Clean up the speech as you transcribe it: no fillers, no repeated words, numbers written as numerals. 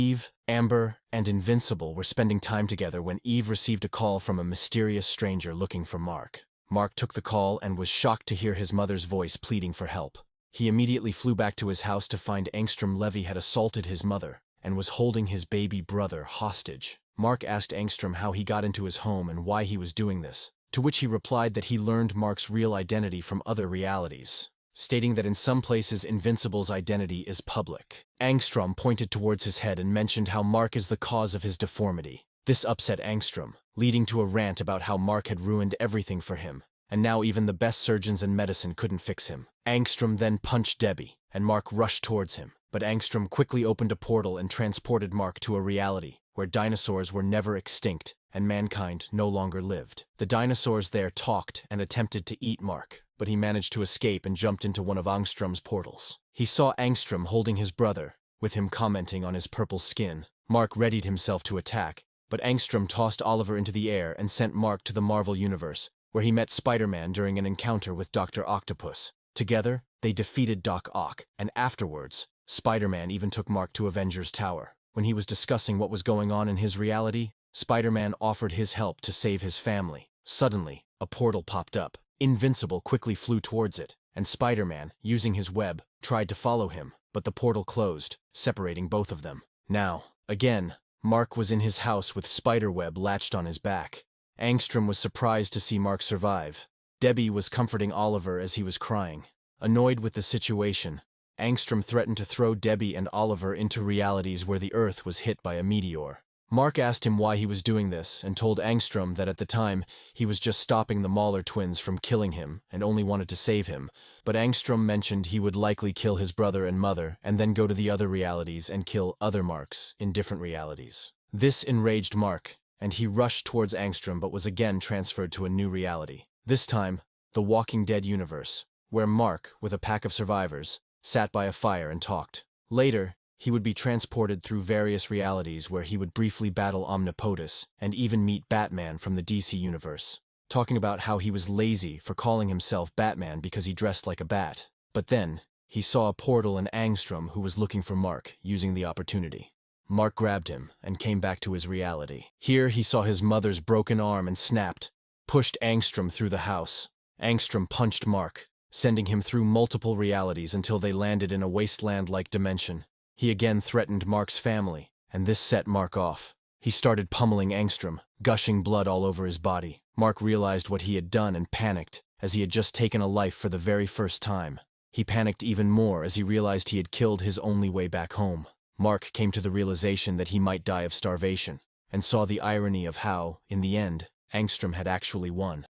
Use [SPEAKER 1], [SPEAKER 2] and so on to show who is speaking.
[SPEAKER 1] Eve, Amber, and Invincible were spending time together when Eve received a call from a mysterious stranger looking for Mark. Mark took the call and was shocked to hear his mother's voice pleading for help. He immediately flew back to his house to find Angstrom Levy had assaulted his mother and was holding his baby brother hostage. Mark asked Angstrom how he got into his home and why he was doing this, to which he replied that he learned Mark's real identity from other realities, stating that in some places Invincible's identity is public. Angstrom pointed towards his head and mentioned how Mark is the cause of his deformity. This upset Angstrom, leading to a rant about how Mark had ruined everything for him, and now even the best surgeons in medicine couldn't fix him. Angstrom then punched Debbie, and Mark rushed towards him, but Angstrom quickly opened a portal and transported Mark to a reality where dinosaurs were never extinct and mankind no longer lived. The dinosaurs there talked and attempted to eat Mark, but he managed to escape and jumped into one of Angstrom's portals. He saw Angstrom holding his brother, with him commenting on his purple skin. Mark readied himself to attack, but Angstrom tossed Oliver into the air and sent Mark to the Marvel Universe, where he met Spider-Man during an encounter with Dr. Octopus. Together, they defeated Doc Ock, and afterwards, Spider-Man even took Mark to Avengers Tower. When he was discussing what was going on in his reality, Spider-Man offered his help to save his family. Suddenly, a portal popped up. Invincible quickly flew towards it, and Spider-Man, using his web, tried to follow him, but the portal closed, separating both of them. Now, again, Mark was in his house with spiderweb latched on his back. Angstrom was surprised to see Mark survive. Debbie was comforting Oliver as he was crying. Annoyed with the situation, Angstrom threatened to throw Debbie and Oliver into realities where the Earth was hit by a meteor. Mark asked him why he was doing this and told Angstrom that at the time he was just stopping the Mauler twins from killing him and only wanted to save him, but Angstrom mentioned he would likely kill his brother and mother and then go to the other realities and kill other Marks in different realities. This enraged Mark, and he rushed towards Angstrom but was again transferred to a new reality. This time, the Walking Dead universe, where Mark, with a pack of survivors, sat by a fire and talked. Later, he would be transported through various realities where he would briefly battle Omnipotus and even meet Batman from the DC universe, talking about how he was lazy for calling himself Batman because he dressed like a bat. But then, he saw a portal in Angstrom who was looking for Mark, using the opportunity. Mark grabbed him and came back to his reality. Here he saw his mother's broken arm and snapped, pushed Angstrom through the house. Angstrom punched Mark, sending him through multiple realities until they landed in a wasteland-like dimension. He again threatened Mark's family, and this set Mark off. He started pummeling Angstrom, gushing blood all over his body. Mark realized what he had done and panicked, as he had just taken a life for the very first time. He panicked even more as he realized he had killed his only way back home. Mark came to the realization that he might die of starvation, and saw the irony of how, in the end, Angstrom had actually won.